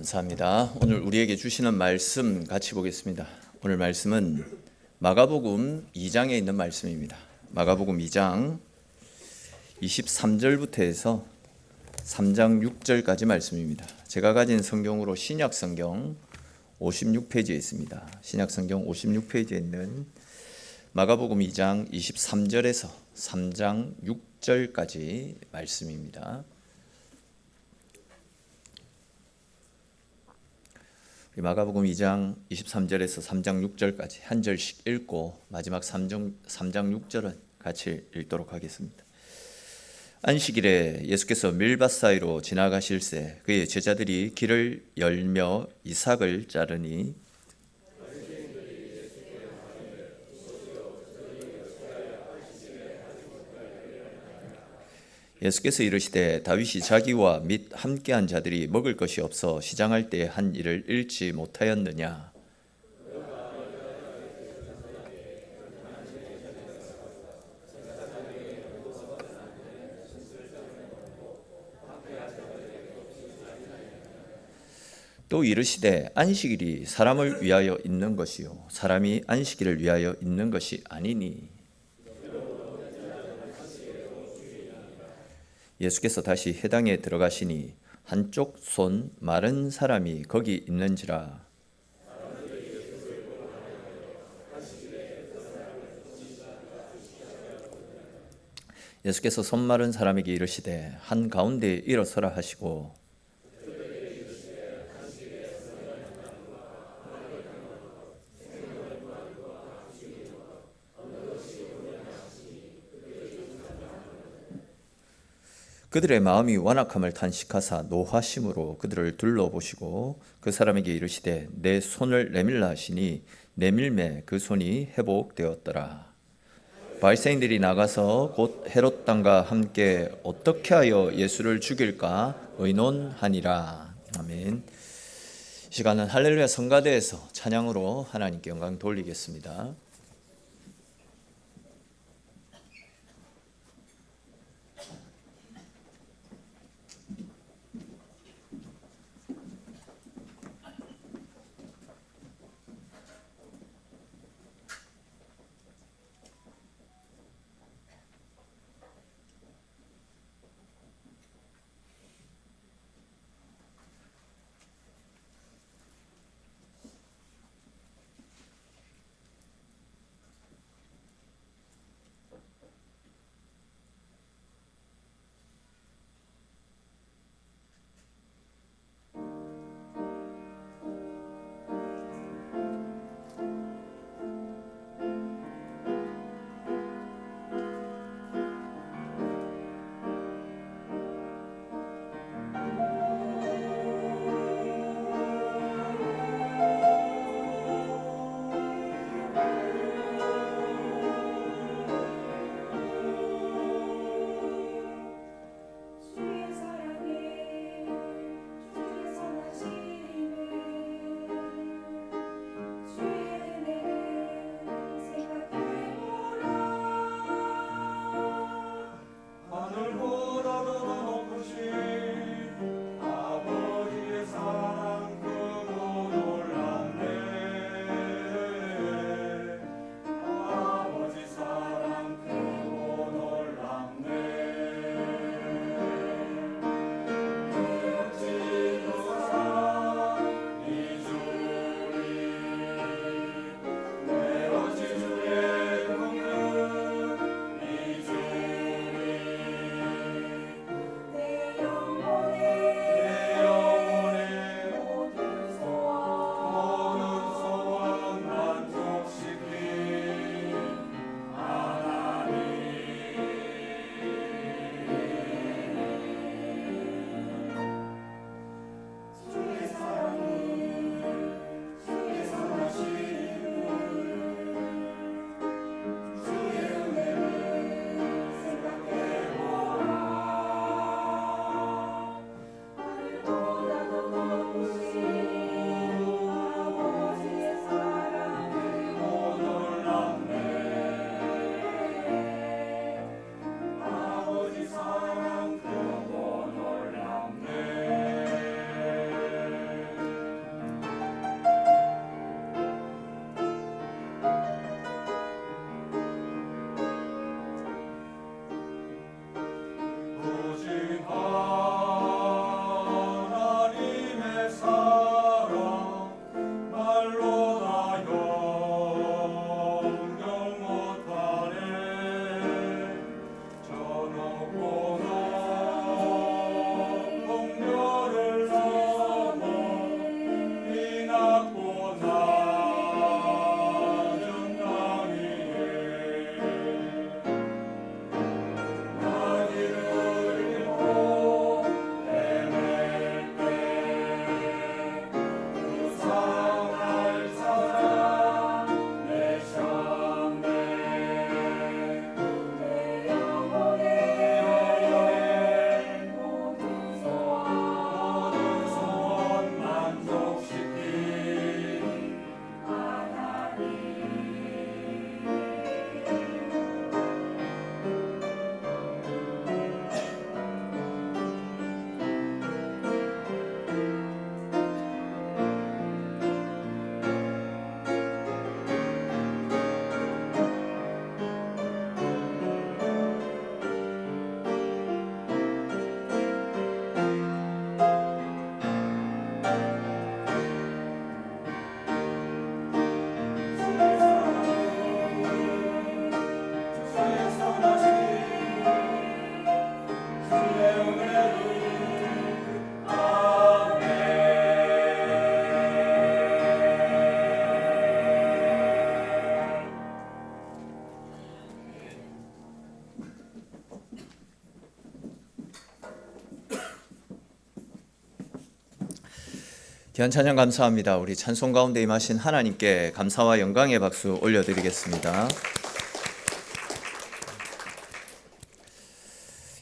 감사합니다. 오늘 우리에게 주시는 말씀 같이 보겠습니다. 오늘 말씀은 마가복음 2장에 있는 말씀입니다. 마가복음 2장 23절부터 해서 3장 6절까지 말씀입니다. 제가 가진 성경으로 신약 성경 56페이지에 있습니다. 신약 성경 56페이지에 있는 마가복음 2장 23절에서 3장 6절까지 말씀입니다. 마가복음 2장 23절에서 3장 6절까지 한 절씩 읽고 마지막 3장 6절은 같이 읽도록 하겠습니다. 안식일에 예수께서 밀밭 사이로 지나가실새 그의 제자들이 길을 열며 이삭을 자르니 예수께서 이르시되 다윗이 자기와 및 함께한 자들이 먹을 것이 없어 시장할 때 한 일을 잃지 못하였느냐. 또 이르시되 안식일이 사람을 위하여 있는 것이요 사람이 안식일을 위하여 있는 것이 아니니. 예수께서 다시 회당에 들어가시니 한쪽 손 마른 사람이 거기 있는지라. 예수께서 손 마른 사람에게 이르시되 한 가운데 일어서라 하시고 그들의 마음이 완악함을 탄식하사 노하심으로 그들을 둘러보시고 그 사람에게 이르시되 내 손을 내밀라 하시니 내밀매 그 손이 회복되었더라. 바리새인들이 나가서 곧 헤롯 당과 함께 어떻게 하여 예수를 죽일까 의논하니라. 아멘. 이 시간은 할렐루야 성가대에서 찬양으로 하나님께 영광 돌리겠습니다. 귀한 찬양 감사합니다. 우리 찬송 가운데 임하신 하나님께 감사와 영광의 박수 올려드리겠습니다.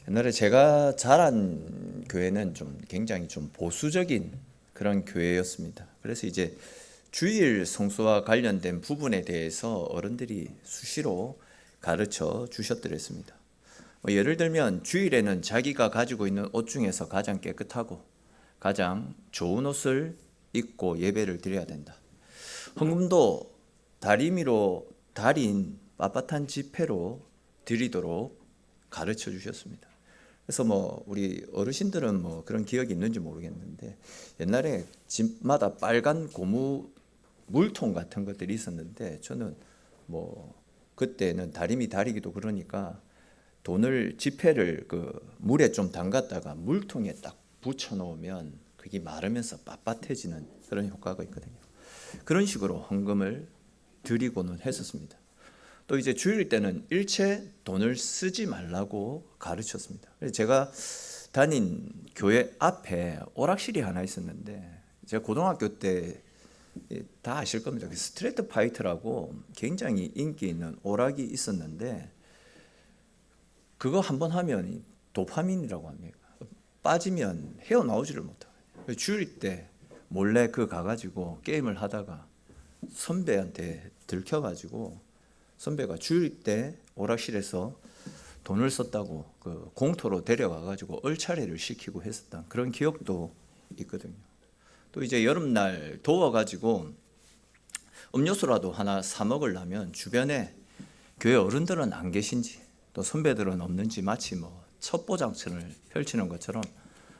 옛날에 제가 자란 교회는 굉장히 보수적인 그런 교회였습니다. 그래서 이제 주일 성수와 관련된 부분에 대해서 어른들이 수시로 가르쳐 주셨더랬습니다. 예를 들면 주일에는 자기가 가지고 있는 옷 중에서 가장 깨끗하고 가장 좋은 옷을 입고 예배를 드려야 된다. 헌금도 다리미로 달인 빳빳한 지폐로 드리도록 가르쳐 주셨습니다. 그래서 우리 어르신들은 그런 기억이 있는지 모르겠는데 옛날에 집마다 빨간 고무 물통 같은 것들이 있었는데 저는 그때는 다리미 다리기도 그러니까 돈을 지폐를 그 물에 좀 담갔다가 물통에 딱 붙여 놓으면 그게 마르면서 빳빳해지는 그런 효과가 있거든요. 그런 식으로 헌금을 드리고는 했었습니다. 또 이제 주일 때는 일체 돈을 쓰지 말라고 가르쳤습니다. 그래서 제가 다닌 교회 앞에 오락실이 하나 있었는데 제가 고등학교 때 다 아실 겁니다. 스트레이트 파이터라고 굉장히 인기 있는 오락이 있었는데 그거 한번 하면 도파민이라고 합니다. 빠지면 헤어나오지를 못해요. 주일 때 몰래 가가지고 게임을 하다가 선배한테 들켜가지고 선배가 주일 때 오락실에서 돈을 썼다고 공터로 데려가가지고 얼차례를 시키고 했었던 그런 기억도 있거든요. 또 이제 여름날 더워가지고 음료수라도 하나 사 먹으려면 주변에 교회 어른들은 안 계신지 또 선배들은 없는지 마치 첩보장전을 펼치는 것처럼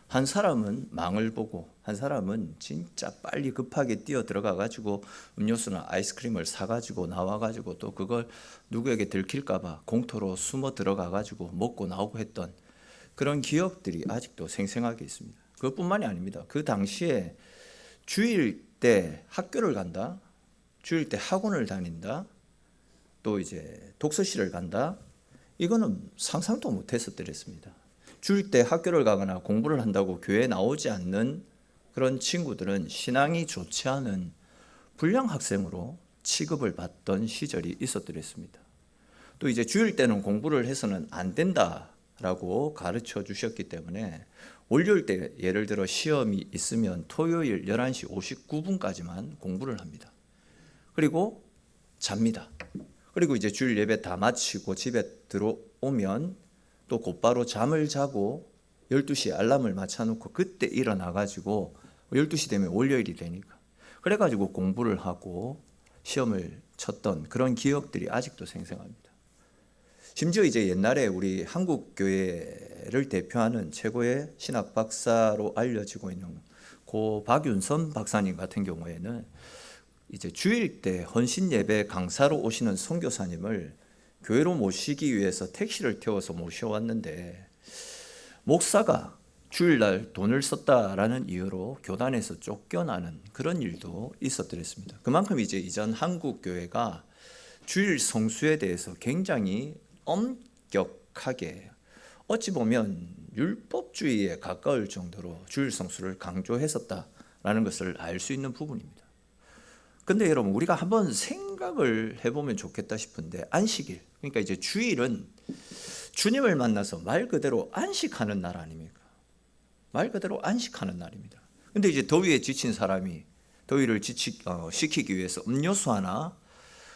한 사람은 망을 보고 한 사람은 진짜 빨리 급하게 뛰어 들어가가지고 음료수나 아이스크림을 사가지고 나와가지고 또 그걸 누구에게 들킬까봐 공터로 숨어 들어가가지고 먹고 나오고 했던 그런 기억들이 아직도 생생하게 있습니다. 그것뿐만이 아닙니다. 그 당시에 주일 때 학교를 간다, 주일 때 학원을 다닌다, 또 이제 독서실을 간다, 이거는 상상도 못했었더랬습니다. 주일 때 학교를 가거나 공부를 한다고 교회에 나오지 않는 그런 친구들은 신앙이 좋지 않은 불량 학생으로 취급을 받던 시절이 있었더랬습니다. 또 이제 주일 때는 공부를 해서는 안 된다라고 가르쳐 주셨기 때문에 월요일 때 예를 들어 시험이 있으면 토요일 11시 59분까지만 공부를 합니다. 그리고 잡니다. 그리고 이제 주일 예배 다 마치고 집에 들어오면 또 곧바로 잠을 자고 12시에 알람을 맞춰놓고 그때 일어나가지고 12시 되면 월요일이 되니까 그래가지고 공부를 하고 시험을 쳤던 그런 기억들이 아직도 생생합니다. 심지어 이제 옛날에 우리 한국 교회를 대표하는 최고의 신학 박사로 알려지고 있는 고 박윤선 박사님 같은 경우에는 이제 주일 때 헌신 예배 강사로 오시는 선교사님을 교회로 모시기 위해서 택시를 태워서 모셔왔는데 목사가 주일날 돈을 썼다라는 이유로 교단에서 쫓겨나는 그런 일도 있었더랬습니다. 그만큼 이제 이전 한국 교회가 주일 성수에 대해서 굉장히 엄격하게 어찌 보면 율법주의에 가까울 정도로 주일 성수를 강조했었다라는 것을 알 수 있는 부분입니다. 근데 여러분 우리가 한번 생각을 해보면 좋겠다 싶은데 안식일, 그러니까 이제 주일은 주님을 만나서 말 그대로 안식하는 날 아닙니까? 말 그대로 안식하는 날입니다. 근데 이제 더위에 지친 사람이 더위를 식히기 위해서 음료수 하나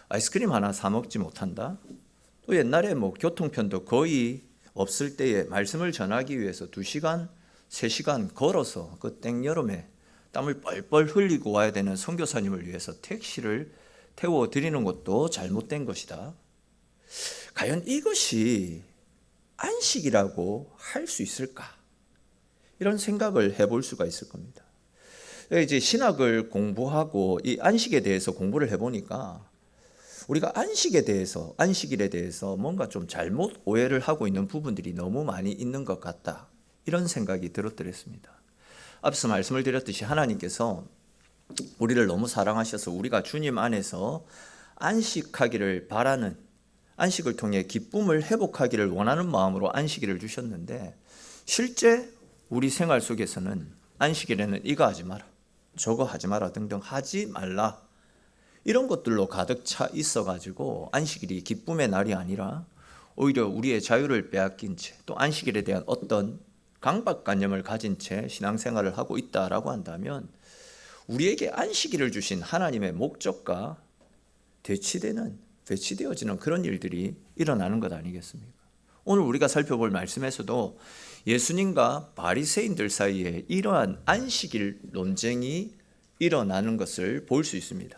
아이스크림 하나 사 먹지 못한다. 또 옛날에 교통편도 거의 없을 때에 말씀을 전하기 위해서 2시간, 3시간 걸어서 그 땡여름에 땀을 뻘뻘 흘리고 와야 되는 선교사님을 위해서 택시를 태워드리는 것도 잘못된 것이다. 과연 이것이 안식이라고 할 수 있을까? 이런 생각을 해볼 수가 있을 겁니다. 이제 신학을 공부하고 이 안식에 대해서 공부를 해보니까 우리가 안식일에 대해서 뭔가 좀 잘못 오해를 하고 있는 부분들이 너무 많이 있는 것 같다. 이런 생각이 들었더랬습니다. 앞서 말씀을 드렸듯이 하나님께서 우리를 너무 사랑하셔서 우리가 주님 안에서 안식하기를 바라는, 안식을 통해 기쁨을 회복하기를 원하는 마음으로 안식일을 주셨는데 실제 우리 생활 속에서는 안식일에는 이거 하지 마라, 저거 하지 마라 등등 하지 말라. 이런 것들로 가득 차 있어가지고 안식일이 기쁨의 날이 아니라 오히려 우리의 자유를 빼앗긴 채 또 안식일에 대한 어떤 강박관념을 가진 채 신앙생활을 하고 있다라고 한다면 우리에게 안식일을 주신 하나님의 목적과 배치되어지는 그런 일들이 일어나는 것 아니겠습니까? 오늘 우리가 살펴볼 말씀에서도 예수님과 바리새인들 사이에 이러한 안식일 논쟁이 일어나는 것을 볼 수 있습니다.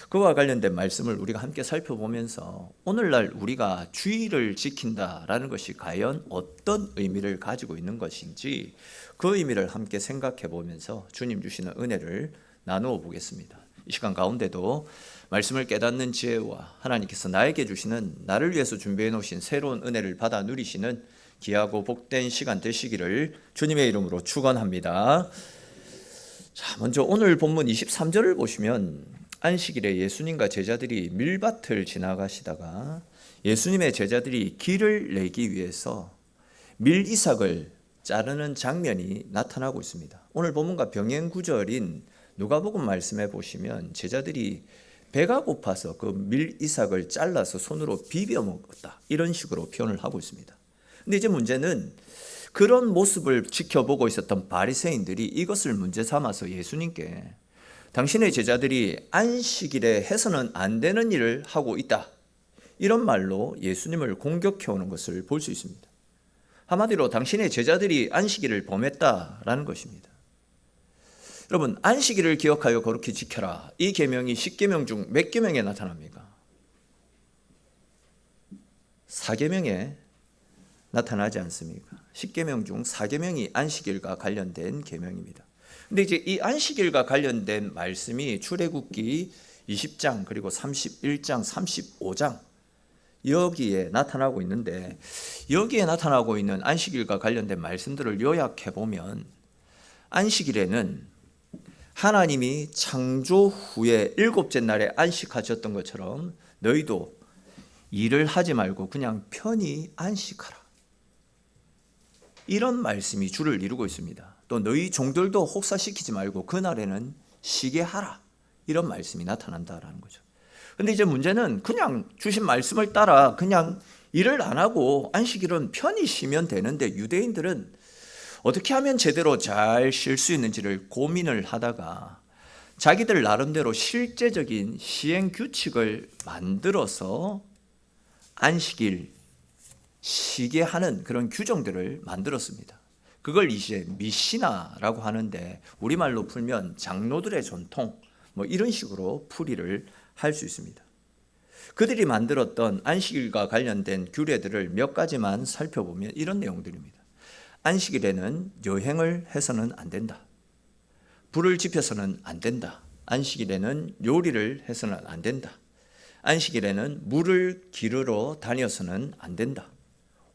그와 관련된 말씀을 우리가 함께 살펴보면서 오늘날 우리가 주의를 지킨다라는 것이 과연 어떤 의미를 가지고 있는 것인지 그 의미를 함께 생각해 보면서 주님 주시는 은혜를 나누어 보겠습니다. 이 시간 가운데도 말씀을 깨닫는 지혜와 하나님께서 나에게 주시는 나를 위해서 준비해 놓으신 새로운 은혜를 받아 누리시는 귀하고 복된 시간 되시기를 주님의 이름으로 축원합니다. 자, 먼저 오늘 본문 23절을 보시면 안식일에 예수님과 제자들이 밀밭을 지나가시다가 예수님의 제자들이 길을 내기 위해서 밀이삭을 자르는 장면이 나타나고 있습니다. 오늘 본문과 병행 구절인 누가복음 말씀해 보시면 제자들이 배가 고파서 그 밀이삭을 잘라서 손으로 비벼 먹었다, 이런 식으로 표현을 하고 있습니다. 근데 이제 문제는 그런 모습을 지켜보고 있었던 바리새인들이 이것을 문제 삼아서 예수님께 당신의 제자들이 안식일에 해서는 안 되는 일을 하고 있다, 이런 말로 예수님을 공격해 오는 것을 볼 수 있습니다. 한마디로 당신의 제자들이 안식일을 범했다라는 것입니다. 여러분, 안식일을 기억하여 거룩히 지켜라, 이 계명이 10계명 중 몇 계명에 나타납니까? 4계명에 나타나지 않습니까? 10계명 중 4계명이 안식일과 관련된 계명입니다. 근데 이제 이 안식일과 관련된 말씀이 출애굽기 20장 그리고 31장 35장 여기에 나타나고 있는데, 여기에 나타나고 있는 안식일과 관련된 말씀들을 요약해 보면 안식일에는 하나님이 창조 후에 일곱째 날에 안식하셨던 것처럼 너희도 일을 하지 말고 그냥 편히 안식하라, 이런 말씀이 주를 이루고 있습니다. 또 너희 종들도 혹사시키지 말고 그날에는 쉬게 하라, 이런 말씀이 나타난다라는 거죠. 근데 이제 문제는 그냥 주신 말씀을 따라 그냥 일을 안 하고 안식일은 편히 쉬면 되는데 유대인들은 어떻게 하면 제대로 잘 쉴 수 있는지를 고민을 하다가 자기들 나름대로 실제적인 시행 규칙을 만들어서 안식일 쉬게 하는 그런 규정들을 만들었습니다. 그걸 이제 미시나라고 하는데 우리말로 풀면 장로들의 전통, 이런 식으로 풀이를 할 수 있습니다. 그들이 만들었던 안식일과 관련된 규례들을 몇 가지만 살펴보면 이런 내용들입니다. 안식일에는 여행을 해서는 안 된다. 불을 지펴서는 안 된다. 안식일에는 요리를 해서는 안 된다. 안식일에는 물을 기르러 다녀서는 안 된다.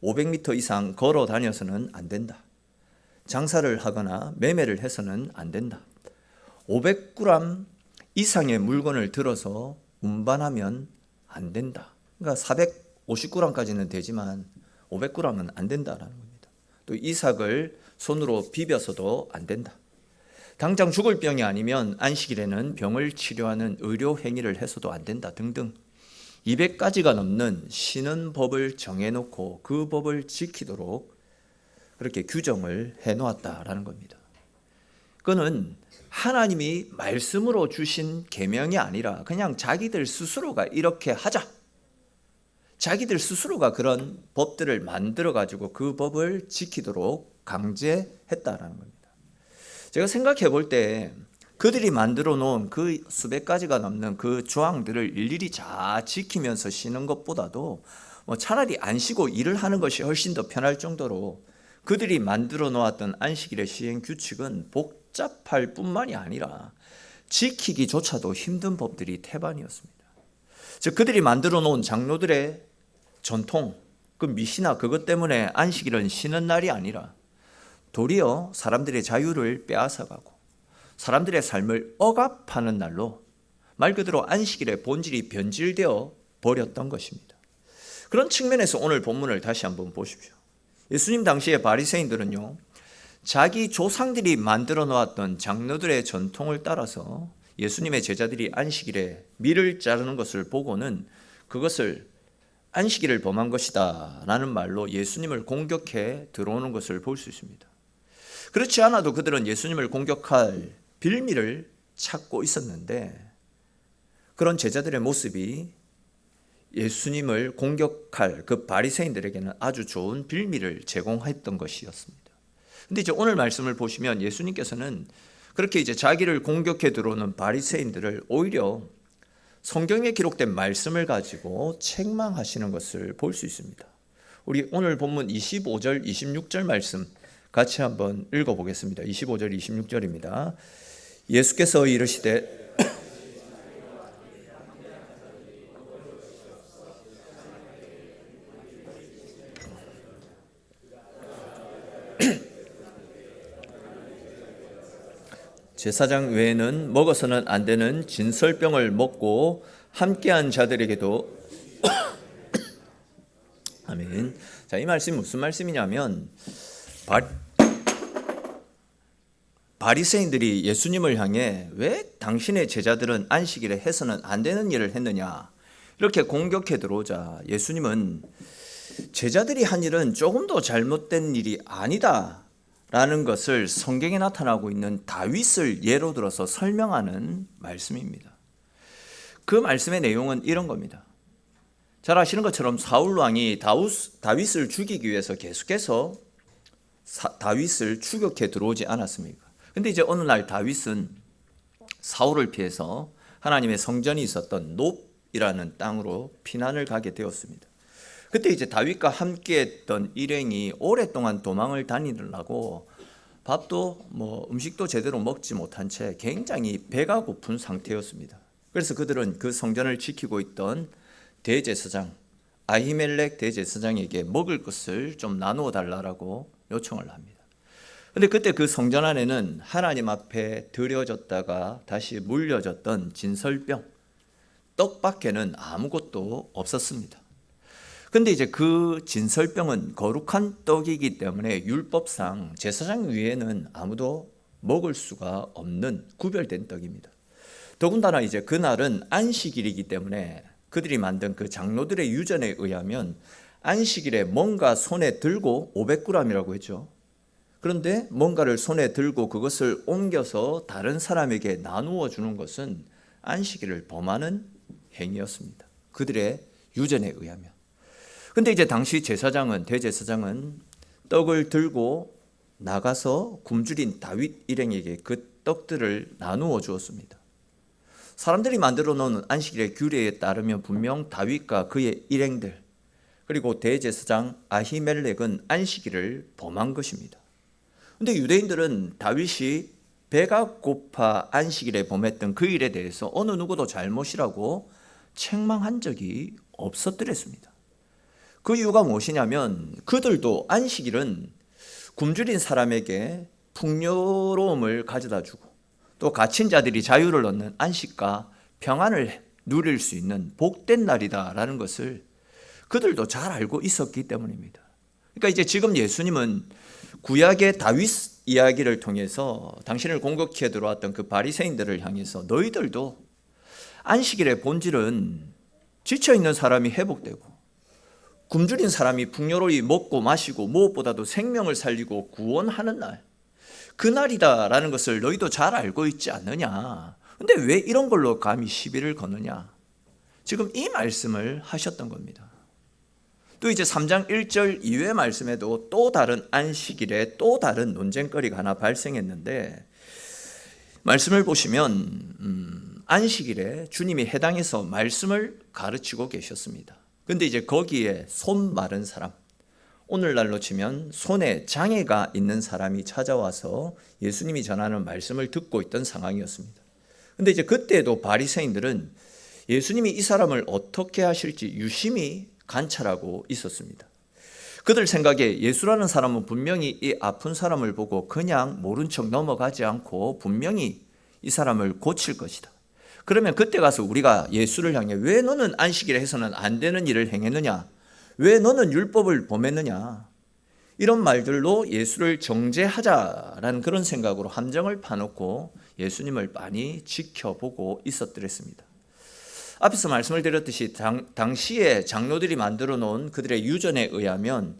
500m 이상 걸어 다녀서는 안 된다. 장사를 하거나 매매를 해서는 안 된다. 500g 이상의 물건을 들어서 운반하면 안 된다. 그러니까 450g까지는 되지만 500g은 안 된다라는 겁니다. 또 이삭을 손으로 비벼서도 안 된다. 당장 죽을 병이 아니면 안식일에는 병을 치료하는 의료 행위를 해서도 안 된다 등등 200가지가 넘는 쉬는 법을 정해놓고 그 법을 지키도록 그렇게 규정을 해놓았다라는 겁니다. 그거는 하나님이 말씀으로 주신 계명이 아니라 그냥 자기들 스스로가 이렇게 하자, 자기들 스스로가 그런 법들을 만들어 가지고 그 법을 지키도록 강제했다라는 겁니다. 제가 생각해 볼 때 그들이 만들어 놓은 그 수백 가지가 넘는 그 조항들을 일일이 잘 지키면서 쉬는 것보다도 차라리 안 쉬고 일을 하는 것이 훨씬 더 편할 정도로 그들이 만들어 놓았던 안식일의 시행 규칙은 복잡할 뿐만이 아니라 지키기조차도 힘든 법들이 태반이었습니다. 즉 그들이 만들어 놓은 장로들의 전통, 그 미시나 그것 때문에 안식일은 쉬는 날이 아니라 도리어 사람들의 자유를 빼앗아가고 사람들의 삶을 억압하는 날로 말 그대로 안식일의 본질이 변질되어 버렸던 것입니다. 그런 측면에서 오늘 본문을 다시 한번 보십시오. 예수님 당시의 바리새인들은요, 자기 조상들이 만들어 놓았던 장로들의 전통을 따라서 예수님의 제자들이 안식일에 밀을 자르는 것을 보고는 그것을 안식일을 범한 것이다 라는 말로 예수님을 공격해 들어오는 것을 볼 수 있습니다. 그렇지 않아도 그들은 예수님을 공격할 빌미를 찾고 있었는데, 그런 제자들의 모습이 예수님을 공격할 그 바리새인들에게는 아주 좋은 빌미를 제공했던 것이었습니다. 근데 이제 오늘 말씀을 보시면 예수님께서는 그렇게 이제 자기를 공격해 들어오는 바리새인들을 오히려 성경에 기록된 말씀을 가지고 책망하시는 것을 볼 수 있습니다. 우리 오늘 본문 25절, 26절 말씀 같이 한번 읽어보겠습니다. 25절, 26절입니다. 예수께서 이르시되 제사장 외에는 먹어서는 안 되는 진설병을 먹고 함께한 자들에게도 아멘. 자, 이 말씀이 무슨 말씀이냐면 바리새인들이 예수님을 향해 왜 당신의 제자들은 안식일에 해서는 안 되는 일을 했느냐 이렇게 공격해 들어오자 예수님은 제자들이 한 일은 조금도 잘못된 일이 아니다 라는 것을 성경에 나타나고 있는 다윗을 예로 들어서 설명하는 말씀입니다. 그 말씀의 내용은 이런 겁니다. 잘 아시는 것처럼 사울 왕이 다윗을 죽이기 위해서 계속해서 다윗을 추격해 들어오지 않았습니까? 근데 이제 어느 날 다윗은 사울을 피해서 하나님의 성전이 있었던 놉이라는 땅으로 피난을 가게 되었습니다. 그때 이제 다윗과 함께했던 일행이 오랫동안 도망을 다니느라고 밥도 음식도 제대로 먹지 못한 채 굉장히 배가 고픈 상태였습니다. 그래서 그들은 그 성전을 지키고 있던 대제사장 아히멜렉 대제사장에게 먹을 것을 좀 나누어 달라고 요청을 합니다. 근데 그때 그 성전 안에는 하나님 앞에 드려졌다가 다시 물려졌던 진설병, 떡밖에는 아무것도 없었습니다. 근데 이제 그 진설병은 거룩한 떡이기 때문에 율법상 제사장 위에는 아무도 먹을 수가 없는 구별된 떡입니다. 더군다나 이제 그날은 안식일이기 때문에 그들이 만든 그 장로들의 유전에 의하면 안식일에 뭔가 손에 들고 500g이라고 했죠. 그런데 뭔가를 손에 들고 그것을 옮겨서 다른 사람에게 나누어 주는 것은 안식일을 범하는 행위였습니다. 그들의 유전에 의하면. 근데 이제 당시 대제사장은 떡을 들고 나가서 굶주린 다윗 일행에게 그 떡들을 나누어 주었습니다. 사람들이 만들어 놓은 안식일의 규례에 따르면 분명 다윗과 그의 일행들 그리고 대제사장 아히멜렉은 안식일을 범한 것입니다. 근데 유대인들은 다윗이 배가 고파 안식일에 범했던 그 일에 대해서 어느 누구도 잘못이라고 책망한 적이 없었더랬습니다. 그 이유가 무엇이냐면 그들도 안식일은 굶주린 사람에게 풍요로움을 가져다 주고 또 갇힌 자들이 자유를 얻는 안식과 평안을 누릴 수 있는 복된 날이다라는 것을 그들도 잘 알고 있었기 때문입니다. 그러니까 이제 지금 예수님은 구약의 다윗 이야기를 통해서 당신을 공격해 들어왔던 그 바리새인들을 향해서 너희들도 안식일의 본질은 지쳐있는 사람이 회복되고 굶주린 사람이 풍요로이 먹고 마시고 무엇보다도 생명을 살리고 구원하는 날, 그날이다라는 것을 너희도 잘 알고 있지 않느냐. 근데 왜 이런 걸로 감히 시비를 거느냐. 지금 이 말씀을 하셨던 겁니다. 또 이제 3장 1절 이후의 말씀에도 또 다른 안식일에 또 다른 논쟁거리가 하나 발생했는데, 말씀을 보시면 안식일에 주님이 해당해서 말씀을 가르치고 계셨습니다. 근데 이제 거기에 손 마른 사람, 오늘날로 치면 손에 장애가 있는 사람이 찾아와서 예수님이 전하는 말씀을 듣고 있던 상황이었습니다. 근데 이제 그때도 바리새인들은 예수님이 이 사람을 어떻게 하실지 유심히 관찰하고 있었습니다. 그들 생각에 예수라는 사람은 분명히 이 아픈 사람을 보고 그냥 모른 척 넘어가지 않고 분명히 이 사람을 고칠 것이다. 그러면 그때 가서 우리가 예수를 향해 왜 너는 안식일에 해서는 안 되는 일을 행했느냐? 왜 너는 율법을 범했느냐? 이런 말들로 예수를 정죄하자라는 그런 생각으로 함정을 파놓고 예수님을 많이 지켜보고 있었더랬습니다. 앞에서 말씀을 드렸듯이 당시에 장로들이 만들어 놓은 그들의 유전에 의하면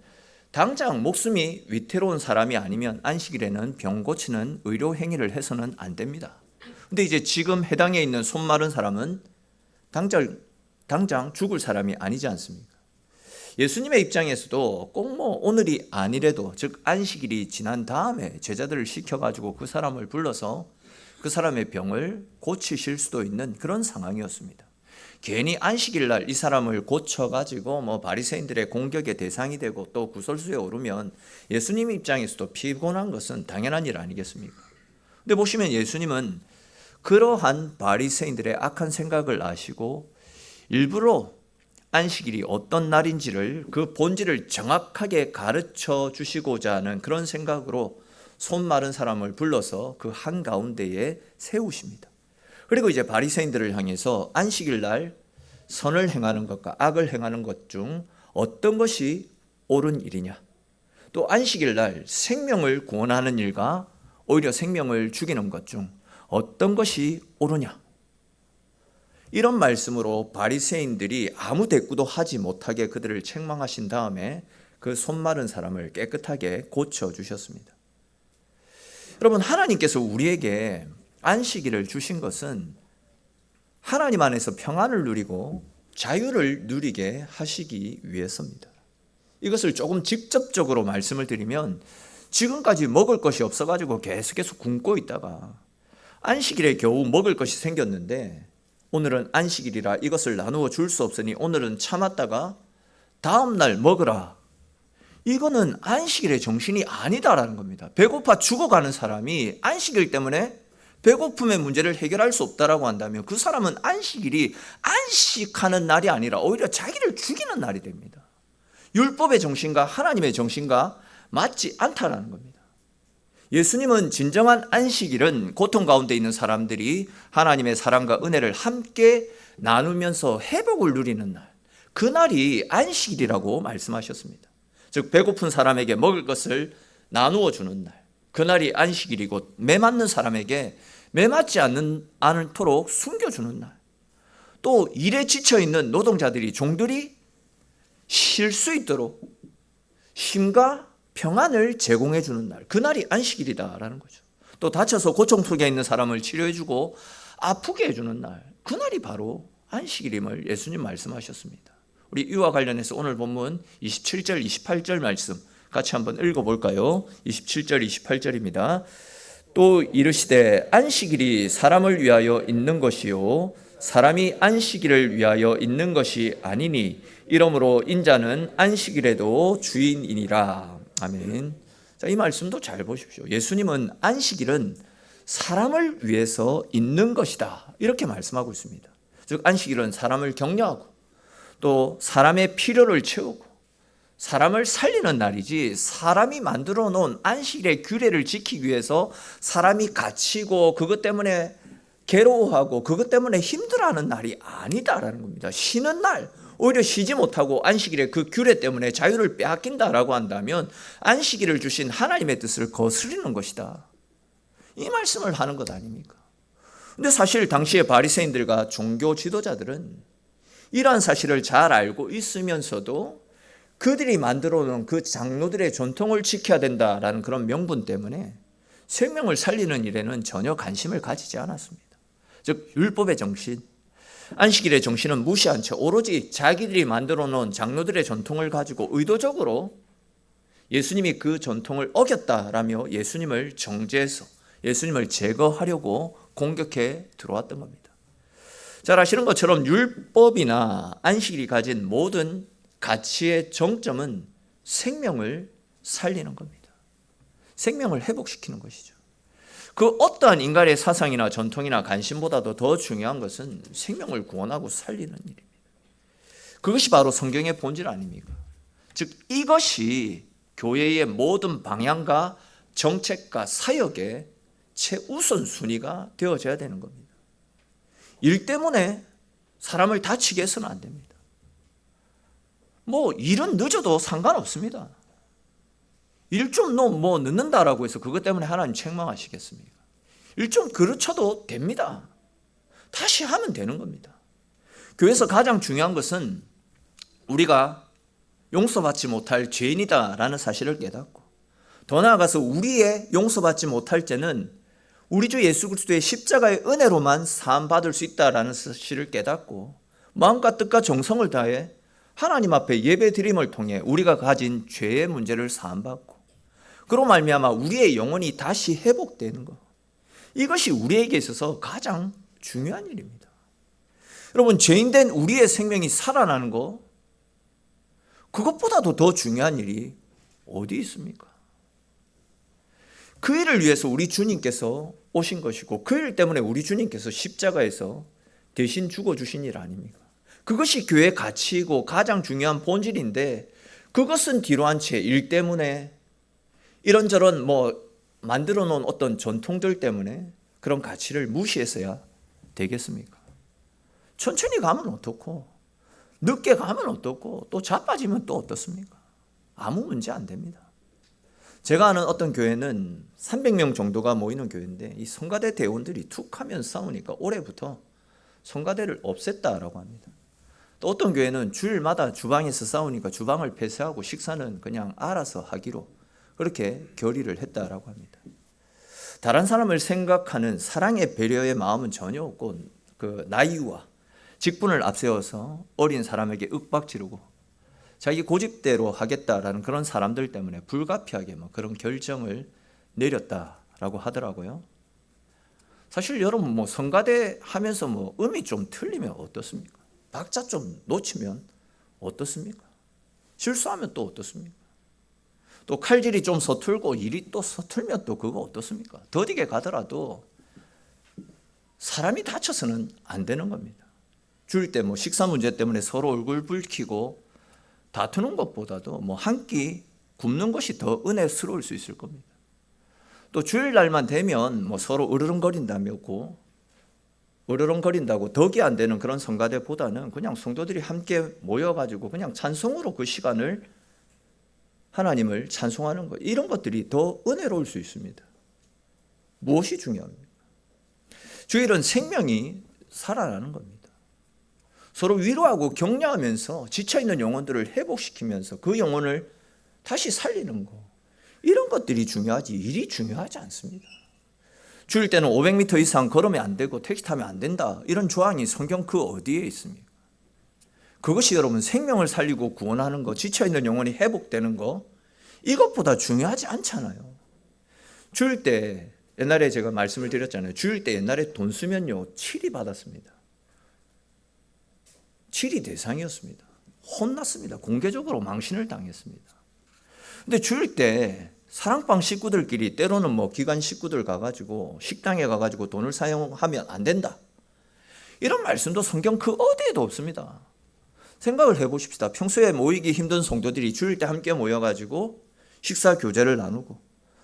당장 목숨이 위태로운 사람이 아니면 안식일에는 병 고치는 의료 행위를 해서는 안 됩니다. 근데 이제 지금 해당에 있는 손 마른 사람은 당장 죽을 사람이 아니지 않습니까? 예수님의 입장에서도 꼭 오늘이 아니래도, 즉 안식일이 지난 다음에 제자들을 시켜가지고 그 사람을 불러서 그 사람의 병을 고치실 수도 있는 그런 상황이었습니다. 괜히 안식일 날 이 사람을 고쳐가지고 바리새인들의 공격의 대상이 되고 또 구설수에 오르면 예수님 입장에서도 피곤한 것은 당연한 일 아니겠습니까? 근데 보시면 예수님은 그러한 바리새인들의 악한 생각을 아시고 일부러 안식일이 어떤 날인지를, 그 본질을 정확하게 가르쳐 주시고자 하는 그런 생각으로 손 마른 사람을 불러서 그 한가운데에 세우십니다. 그리고 이제 바리새인들을 향해서 안식일 날 선을 행하는 것과 악을 행하는 것 중 어떤 것이 옳은 일이냐, 또 안식일 날 생명을 구원하는 일과 오히려 생명을 죽이는 것 중 어떤 것이 옳으냐, 이런 말씀으로 바리새인들이 아무 대꾸도 하지 못하게 그들을 책망하신 다음에 그 손 마른 사람을 깨끗하게 고쳐주셨습니다. 여러분, 하나님께서 우리에게 안식일을 주신 것은 하나님 안에서 평안을 누리고 자유를 누리게 하시기 위해서입니다. 이것을 조금 직접적으로 말씀을 드리면, 지금까지 먹을 것이 없어가지고 계속해서 굶고 있다가 안식일에 겨우 먹을 것이 생겼는데 오늘은 안식일이라 이것을 나누어 줄 수 없으니 오늘은 참았다가 다음날 먹으라. 이거는 안식일의 정신이 아니다라는 겁니다. 배고파 죽어가는 사람이 안식일 때문에 배고픔의 문제를 해결할 수 없다라고 한다면 그 사람은 안식일이 안식하는 날이 아니라 오히려 자기를 죽이는 날이 됩니다. 율법의 정신과 하나님의 정신과 맞지 않다라는 겁니다. 예수님은 진정한 안식일은 고통 가운데 있는 사람들이 하나님의 사랑과 은혜를 함께 나누면서 회복을 누리는 날, 그날이 안식일이라고 말씀하셨습니다. 즉 배고픈 사람에게 먹을 것을 나누어 주는 날, 그날이 안식일이고 매맞는 사람에게 매맞지 않도록 숨겨주는 날, 또 일에 지쳐있는 노동자들이, 종들이 쉴 수 있도록 힘과 평안을 제공해 주는 날, 그날이 안식일이다라는 거죠. 또 다쳐서 고통 속에 있는 사람을 치료해 주고 아프게 해주는 날, 그날이 바로 안식일임을 예수님 말씀하셨습니다. 우리 이와 관련해서 오늘 본문 27절 28절 말씀 같이 한번 읽어볼까요? 27절 28절입니다. 또 이르시되 안식일이 사람을 위하여 있는 것이요 사람이 안식일을 위하여 있는 것이 아니니 이러므로 인자는 안식일에도 주인이니라. 아멘. 자, 이 말씀도 잘 보십시오. 예수님은 안식일은 사람을 위해서 있는 것이다, 이렇게 말씀하고 있습니다. 즉 안식일은 사람을 격려하고 또 사람의 필요를 채우고 사람을 살리는 날이지, 사람이 만들어 놓은 안식일의 규례를 지키기 위해서 사람이 갇히고 그것 때문에 괴로워하고 그것 때문에 힘들어하는 날이 아니다라는 겁니다. 쉬는 날, 오히려 쉬지 못하고 안식일의 그 규례 때문에 자유를 빼앗긴다라고 한다면 안식일을 주신 하나님의 뜻을 거스르는 것이다, 이 말씀을 하는 것 아닙니까? 근데 사실 당시의 바리새인들과 종교 지도자들은 이러한 사실을 잘 알고 있으면서도 그들이 만들어 놓은 그 장로들의 전통을 지켜야 된다라는 그런 명분 때문에 생명을 살리는 일에는 전혀 관심을 가지지 않았습니다. 즉 율법의 정신, 안식일의 정신은 무시한 채 오로지 자기들이 만들어 놓은 장로들의 전통을 가지고 의도적으로 예수님이 그 전통을 어겼다라며 예수님을 정죄해서 예수님을 제거하려고 공격해 들어왔던 겁니다. 잘 아시는 것처럼 율법이나 안식일이 가진 모든 가치의 정점은 생명을 살리는 겁니다. 생명을 회복시키는 것이죠. 그 어떠한 인간의 사상이나 전통이나 관심보다도 더 중요한 것은 생명을 구원하고 살리는 일입니다. 그것이 바로 성경의 본질 아닙니까? 즉 이것이 교회의 모든 방향과 정책과 사역의 최우선순위가 되어져야 되는 겁니다. 일 때문에 사람을 다치게 해서는 안 됩니다. 일은 늦어도 상관없습니다. 일 좀 뭐 늦는다라고 해서 그것 때문에 하나님 책망하시겠습니까? 일 좀 그르쳐도 됩니다. 다시 하면 되는 겁니다. 교회에서 가장 중요한 것은 우리가 용서받지 못할 죄인이다라는 사실을 깨닫고, 더 나아가서 우리의 용서받지 못할 죄는 우리 주 예수 그리스도의 십자가의 은혜로만 사함받을 수 있다라는 사실을 깨닫고, 마음과 뜻과 정성을 다해 하나님 앞에 예배드림을 통해 우리가 가진 죄의 문제를 사함받고, 그로 말미암아 우리의 영혼이 다시 회복되는 것, 이것이 우리에게 있어서 가장 중요한 일입니다. 여러분, 죄인된 우리의 생명이 살아나는 것, 그것보다도 더 중요한 일이 어디 있습니까? 그 일을 위해서 우리 주님께서 오신 것이고, 그 일 때문에 우리 주님께서 십자가에서 대신 죽어주신 일 아닙니까? 그것이 교회의 가치이고 가장 중요한 본질인데, 그것은 뒤로 한 채 일 때문에, 이런저런 만들어 놓은 어떤 전통들 때문에 그런 가치를 무시해서야 되겠습니까? 천천히 가면 어떻고, 늦게 가면 어떻고, 또 자빠지면 또 어떻습니까? 아무 문제 안 됩니다. 제가 아는 어떤 교회는 300명 정도가 모이는 교회인데, 이 성가대 대원들이 툭 하면 싸우니까 올해부터 성가대를 없앴다라고 합니다. 또 어떤 교회는 주일마다 주방에서 싸우니까 주방을 폐쇄하고 식사는 그냥 알아서 하기로 그렇게 결의를 했다라고 합니다. 다른 사람을 생각하는 사랑의 배려의 마음은 전혀 없고, 그 나이와 직분을 앞세워서 어린 사람에게 윽박 지르고 자기 고집대로 하겠다라는 그런 사람들 때문에 불가피하게 그런 결정을 내렸다라고 하더라고요. 사실 여러분, 성가대 하면서 음이 좀 틀리면 어떻습니까? 박자 좀 놓치면 어떻습니까? 실수하면 또 어떻습니까? 또 칼질이 좀 서툴고 일이 또 서툴면 또 그거 어떻습니까? 더디게 가더라도 사람이 다쳐서는 안 되는 겁니다. 줄 때 식사 문제 때문에 서로 얼굴 붉히고 다투는 것보다도 한 끼 굶는 것이 더 은혜스러울 수 있을 겁니다. 또 주일날만 되면 서로 으르렁거린다고 덕이 안 되는 그런 성가대보다는 그냥 성도들이 함께 모여가지고 그냥 찬송으로 그 시간을 하나님을 찬송하는 것, 이런 것들이 더 은혜로울 수 있습니다. 무엇이 중요합니까? 주일은 생명이 살아나는 겁니다. 서로 위로하고 격려하면서 지쳐있는 영혼들을 회복시키면서 그 영혼을 다시 살리는 것, 이런 것들이 중요하지 일이 중요하지 않습니다. 주일 때는 500m 이상 걸으면 안 되고 택시 타면 안 된다, 이런 조항이 성경 그 어디에 있습니까? 그것이 여러분 생명을 살리고 구원하는 것, 지쳐있는 영혼이 회복되는 것, 이것보다 중요하지 않잖아요. 주일 때 옛날에 제가 말씀을 드렸잖아요. 주일 때 옛날에 돈 쓰면요 7이 받았습니다. 7이 대상이었습니다. 혼났습니다. 공개적으로 망신을 당했습니다. 근데 주일 때 사랑방 식구들끼리 때로는 기관 식구들 가가지고 식당에 가가지고 돈을 사용하면 안 된다, 이런 말씀도 성경 그 어디에도 없습니다. 생각을 해보십시다. 평소에 모이기 힘든 성도들이 주일 때 함께 모여가지고 식사 교제를 나누고,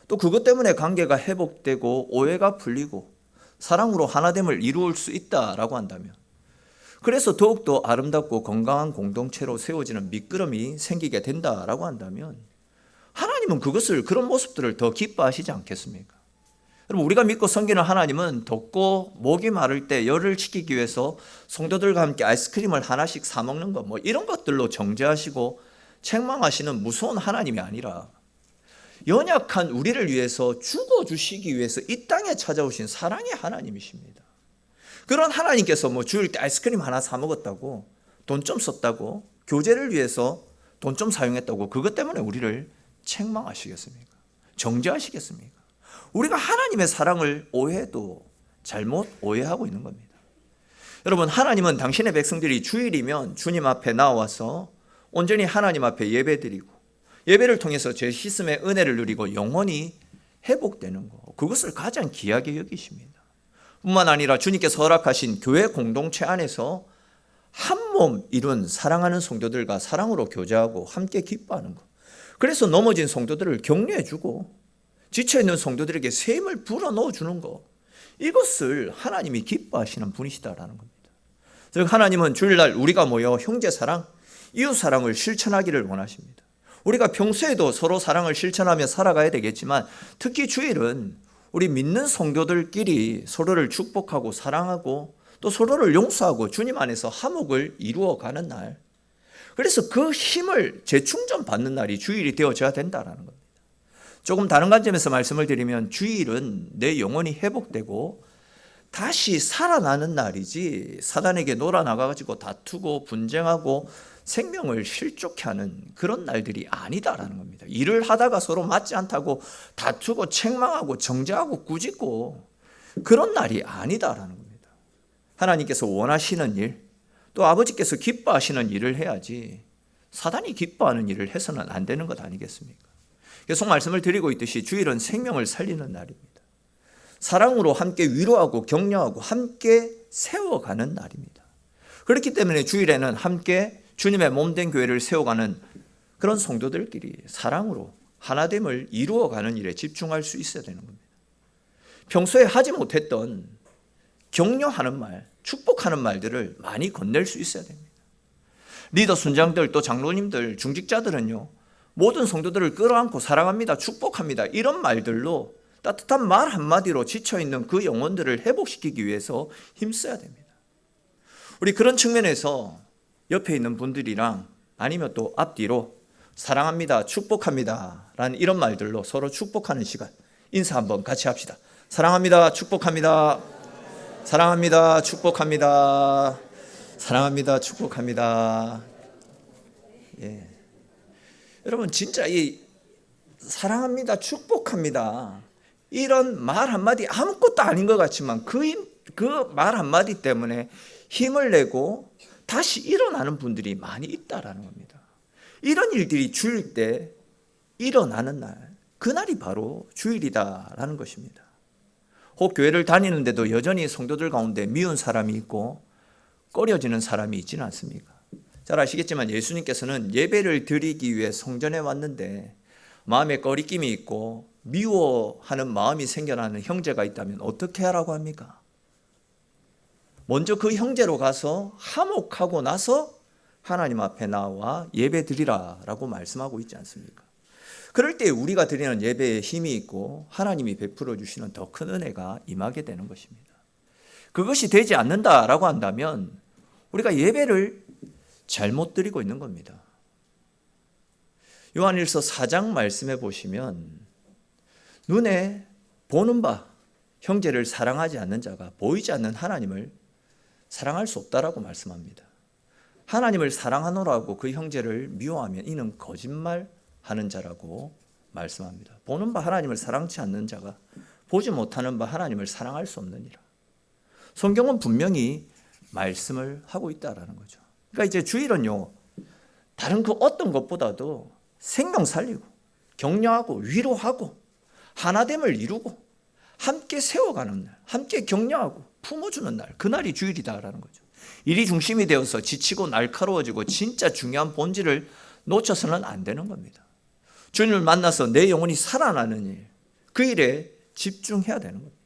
또 그것 때문에 관계가 회복되고 오해가 풀리고 사랑으로 하나됨을 이루을 수 있다라고 한다면, 그래서 더욱더 아름답고 건강한 공동체로 세워지는 밑거름이 생기게 된다라고 한다면, 하나님은 그런 모습들을 더 기뻐하시지 않겠습니까? 여러분, 우리가 믿고 섬기는 하나님은 덥고 목이 마를 때 열을 식히기 위해서 성도들과 함께 아이스크림을 하나씩 사 먹는 것, 이런 것들로 정죄하시고 책망하시는 무서운 하나님이 아니라, 연약한 우리를 위해서 죽어주시기 위해서 이 땅에 찾아오신 사랑의 하나님이십니다. 그런 하나님께서 주일 때 아이스크림 하나 사 먹었다고, 돈 좀 썼다고, 교제를 위해서 돈 좀 사용했다고 그것 때문에 우리를 책망하시겠습니까? 정죄하시겠습니까? 우리가 하나님의 사랑을 오해도 잘못 오해하고 있는 겁니다. 여러분, 하나님은 당신의 백성들이 주일이면 주님 앞에 나와서 온전히 하나님 앞에 예배드리고, 예배를 통해서 죄 씻음의 은혜를 누리고 영혼이 회복되는 것, 그것을 가장 귀하게 여기십니다. 뿐만 아니라 주님께서 허락하신 교회 공동체 안에서 한 몸 이룬 사랑하는 성도들과 사랑으로 교제하고 함께 기뻐하는 것, 그래서 넘어진 성도들을 격려해주고 지쳐있는 성도들에게 새 힘을 불어넣어주는 것, 이것을 하나님이 기뻐하시는 분이시다라는 겁니다. 즉 하나님은 주일날 우리가 모여 형제사랑, 이웃사랑을 실천하기를 원하십니다. 우리가 평소에도 서로 사랑을 실천하며 살아가야 되겠지만 특히 주일은 우리 믿는 성도들끼리 서로를 축복하고 사랑하고 또 서로를 용서하고 주님 안에서 화목을 이루어가는 날, 그래서 그 힘을 재충전 받는 날이 주일이 되어져야 된다는 겁니다. 조금 다른 관점에서 말씀을 드리면 주일은 내 영혼이 회복되고 다시 살아나는 날이지 사단에게 놀아나가지고 다투고 분쟁하고 생명을 실족해 하는 그런 날들이 아니다라는 겁니다. 일을 하다가 서로 맞지 않다고 다투고 책망하고 정죄하고 꾸짖고 그런 날이 아니다라는 겁니다. 하나님께서 원하시는 일, 또 아버지께서 기뻐하시는 일을 해야지 사단이 기뻐하는 일을 해서는 안 되는 것 아니겠습니까? 계속 말씀을 드리고 있듯이 주일은 생명을 살리는 날입니다. 사랑으로 함께 위로하고 격려하고 함께 세워가는 날입니다. 그렇기 때문에 주일에는 함께 주님의 몸된 교회를 세워가는 그런 성도들끼리 사랑으로 하나됨을 이루어가는 일에 집중할 수 있어야 되는 겁니다. 평소에 하지 못했던 격려하는 말, 축복하는 말들을 많이 건넬 수 있어야 됩니다. 리더 순장들 또 장로님들, 중직자들은요, 모든 성도들을 끌어안고 사랑합니다, 축복합니다, 이런 말들로 따뜻한 말 한마디로 지쳐있는 그 영혼들을 회복시키기 위해서 힘써야 됩니다. 우리 그런 측면에서 옆에 있는 분들이랑 아니면 또 앞뒤로 사랑합니다, 축복합니다 라는 이런 말들로 서로 축복하는 시간, 인사 한번 같이 합시다. 사랑합니다, 축복합니다. 사랑합니다, 축복합니다. 사랑합니다, 축복합니다. 예. 여러분 진짜 이 사랑합니다, 축복합니다 이런 말 한마디 아무것도 아닌 것 같지만 그 말 한마디 때문에 힘을 내고 다시 일어나는 분들이 많이 있다라는 겁니다. 이런 일들이 주일 때 일어나는 날, 그날이 바로 주일이다라는 것입니다. 혹 교회를 다니는데도 여전히 성도들 가운데 미운 사람이 있고 꺼려지는 사람이 있지는 않습니까? 잘 아시겠지만 예수님께서는 예배를 드리기 위해 성전에 왔는데 마음에 꺼리낌이 있고 미워하는 마음이 생겨나는 형제가 있다면 어떻게 하라고 합니까? 먼저 그 형제로 가서 화목하고 나서 하나님 앞에 나와 예배 드리라라고 말씀하고 있지 않습니까? 그럴 때 우리가 드리는 예배에 힘이 있고 하나님이 베풀어 주시는 더 큰 은혜가 임하게 되는 것입니다. 그것이 되지 않는다라고 한다면 우리가 예배를 잘못 드리고 있는 겁니다. 요한일서 4장 말씀해 보시면 눈에 보는 바 형제를 사랑하지 않는 자가 보이지 않는 하나님을 사랑할 수 없다라고 말씀합니다. 하나님을 사랑하노라고 그 형제를 미워하면 이는 거짓말하는 자라고 말씀합니다. 보는 바 하나님을 사랑치 않는 자가 보지 못하는 바 하나님을 사랑할 수 없느니라. 성경은 분명히 말씀을 하고 있다라는 거죠. 그러니까 이제 주일은요, 다른 그 어떤 것보다도 생명 살리고 격려하고 위로하고 하나됨을 이루고 함께 세워가는 날, 함께 격려하고 품어주는 날, 그날이 주일이다라는 거죠. 일이 중심이 되어서 지치고 날카로워지고 진짜 중요한 본질을 놓쳐서는 안 되는 겁니다. 주님을 만나서 내 영혼이 살아나는 일, 그 일에 집중해야 되는 겁니다.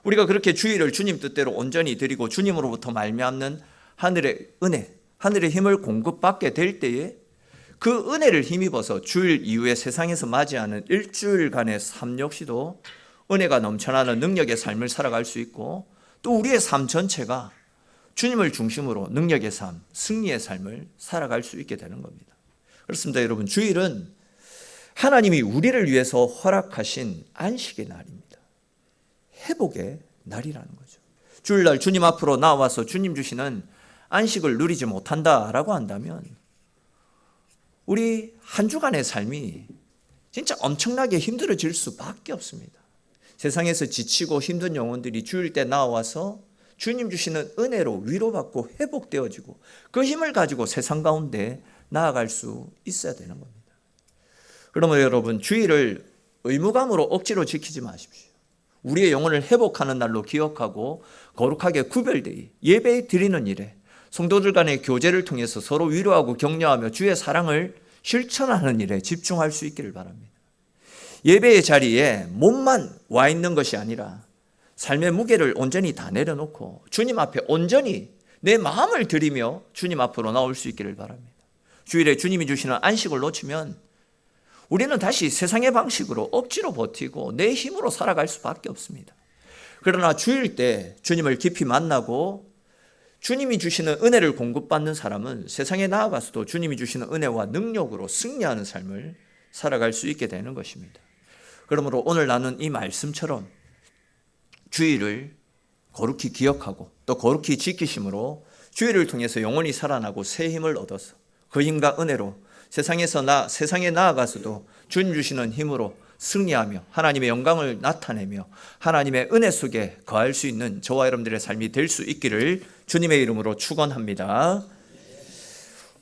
우리가 그렇게 주일을 주님 뜻대로 온전히 드리고 주님으로부터 말미암는 하늘의 은혜, 하늘의 힘을 공급받게 될 때에 그 은혜를 힘입어서 주일 이후에 세상에서 맞이하는 일주일간의 삶 역시도 은혜가 넘쳐나는 능력의 삶을 살아갈 수 있고 또 우리의 삶 전체가 주님을 중심으로 능력의 삶, 승리의 삶을 살아갈 수 있게 되는 겁니다. 그렇습니다, 여러분. 주일은 하나님이 우리를 위해서 허락하신 안식의 날입니다. 회복의 날이라는 거죠. 주일날 주님 앞으로 나와서 주님 주시는 안식을 누리지 못한다라고 한다면 우리 한 주간의 삶이 진짜 엄청나게 힘들어질 수밖에 없습니다. 세상에서 지치고 힘든 영혼들이 주일 때 나와서 주님 주시는 은혜로 위로받고 회복되어지고 그 힘을 가지고 세상 가운데 나아갈 수 있어야 되는 겁니다. 그러면 여러분, 주일을 의무감으로 억지로 지키지 마십시오. 우리의 영혼을 회복하는 날로 기억하고 거룩하게 구별되이 예배 드리는 일에 성도들 간의 교제를 통해서 서로 위로하고 격려하며 주의 사랑을 실천하는 일에 집중할 수 있기를 바랍니다. 예배의 자리에 몸만 와 있는 것이 아니라 삶의 무게를 온전히 다 내려놓고 주님 앞에 온전히 내 마음을 드리며 주님 앞으로 나올 수 있기를 바랍니다. 주일에 주님이 주시는 안식을 놓치면 우리는 다시 세상의 방식으로 억지로 버티고 내 힘으로 살아갈 수밖에 없습니다. 그러나 주일 때 주님을 깊이 만나고 주님이 주시는 은혜를 공급받는 사람은 세상에 나아가서도 주님이 주시는 은혜와 능력으로 승리하는 삶을 살아갈 수 있게 되는 것입니다. 그러므로 오늘 나눈 이 말씀처럼 주일을 거룩히 기억하고 또 거룩히 지키심으로 주일을 통해서 영원히 살아나고 새 힘을 얻어서 그 힘과 은혜로 세상에 나아가서도 주님 주시는 힘으로 승리하며 하나님의 영광을 나타내며 하나님의 은혜 속에 거할 수 있는 저와 여러분들의 삶이 될 수 있기를 주님의 이름으로 축원합니다.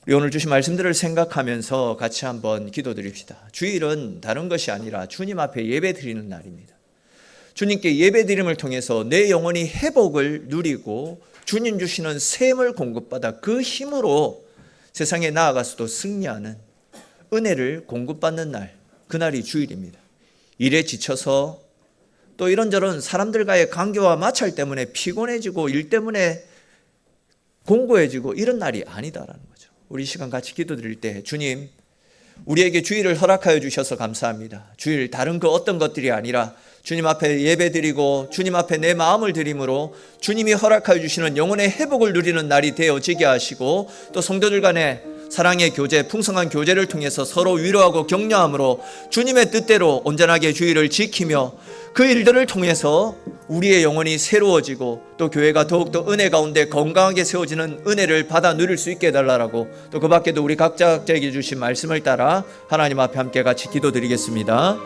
우리 오늘 주신 말씀들을 생각하면서 같이 한번 기도드립시다. 주일은 다른 것이 아니라 주님 앞에 예배드리는 날입니다. 주님께 예배드림을 통해서 내 영혼이 회복을 누리고 주님 주시는 샘을 공급받아 그 힘으로 세상에 나아가서도 승리하는 은혜를 공급받는 날, 그날이 주일입니다. 일에 지쳐서 또 이런저런 사람들과의 관계와 마찰 때문에 피곤해지고 일 때문에 공고해지고 이런 날이 아니다라는 거죠. 우리 시간 같이 기도드릴 때 주님, 우리에게 주일을 허락하여 주셔서 감사합니다. 주일 다른 그 어떤 것들이 아니라 주님 앞에 예배드리고 주님 앞에 내 마음을 드림으로 주님이 허락하여 주시는 영혼의 회복을 누리는 날이 되어지게 하시고 또 성도들 간의 사랑의 교제, 풍성한 교제를 통해서 서로 위로하고 격려함으로 주님의 뜻대로 온전하게 주일을 지키며 그 일들을 통해서 우리의 영혼이 새로워지고 또 교회가 더욱더 은혜 가운데 건강하게 세워지는 은혜를 받아 누릴 수 있게 해달라고 또 그 밖에도 우리 각자에게 주신 말씀을 따라 하나님 앞에 함께 같이 기도드리겠습니다.